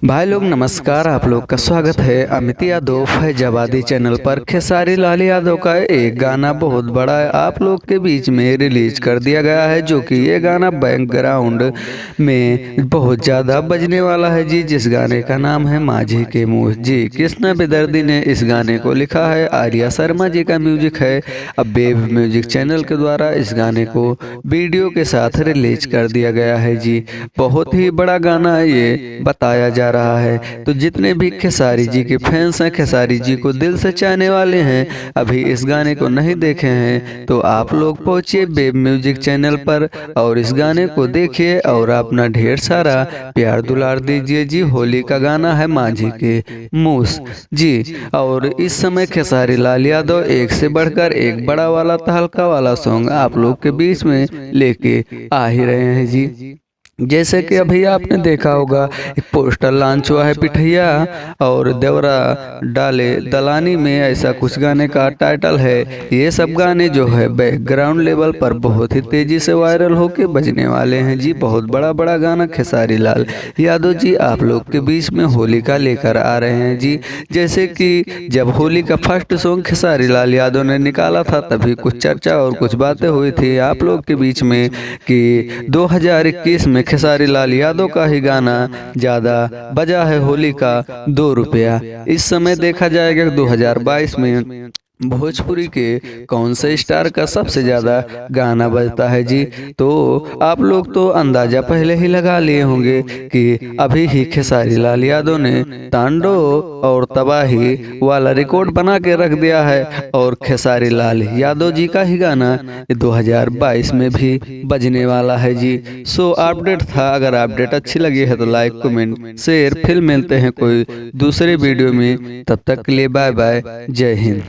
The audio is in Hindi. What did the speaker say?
भाई लोग नमस्कार, आप लोग का स्वागत है अमित यादव फैजाबादी चैनल पर। खेसारी लाल यादव का एक गाना बहुत बड़ा आप लोग के बीच में रिलीज कर दिया गया है, जो कि ये गाना बैकग्राउंड में बहुत ज़्यादा बजने वाला है जी। जिस गाने का नाम है माझी के मुँह जी। कृष्णा बेदर्दी ने इस गाने को लिखा है, आर्या शर्मा जी का म्यूजिक है। अब वेब म्यूजिक चैनल के द्वारा इस गाने को वीडियो के साथ रिलीज कर दिया गया है जी। बहुत ही बड़ा गाना है ये बताया जा रहा है। तो जितने भी खेसारी जी के फैंस हैं, खेसारी जी को दिल से चाहने वाले हैं, अभी इस गाने को नहीं देखे हैं तो आप लोग पहुंचिए वेब म्यूजिक चैनल पर और इस गाने को देखिए और अपना ढेर सारा प्यार दुलार दीजिए जी। होली का गाना है माझी के मूस जी। और इस समय खेसारी लाल यादव एक से बढ़कर एक बड़ा वाला तहलका वाला सॉन्ग आप लोग के बीच में लेके आ ही रहे हैं जी। जैसे कि अभी आपने देखा होगा, एक पोस्टर लॉन्च हुआ है पिठैया और देवरा डाले दलानी में, ऐसा कुछ गाने का टाइटल है। ये सब गाने जो है बैकग्राउंड लेवल पर बहुत ही तेजी से वायरल होके बजने वाले हैं जी। बहुत बड़ा बड़ा गाना खेसारी लाल यादव जी आप लोग के बीच में होली का लेकर आ रहे हैं जी। जैसे कि जब होली का फर्स्ट सॉन्ग खेसारी लाल यादव ने निकाला था, तभी कुछ चर्चा और कुछ बातें हुई थी आप लोग के बीच में कि 2021 में खेसारी लाल यादव का ही गाना ज्यादा बजा है, होली का 2 रुपया। इस समय देखा जाएगा 2022 में भोजपुरी के कौन से स्टार का सबसे ज्यादा गाना बजता है जी। तो आप लोग तो अंदाजा पहले ही लगा लिए होंगे कि अभी ही खेसारी लाल यादव ने तांडव और तबाही वाला रिकॉर्ड बना के रख दिया है और खेसारी लाल यादव जी का ही गाना 2022 में भी बजने वाला है जी। सो अपडेट था। अगर अपडेट अच्छी लगी है तो लाइक कमेंट शेयर, फिर मिलते हैं कोई दूसरे वीडियो में। तब तक के लिए बाय बाय, जय हिंद।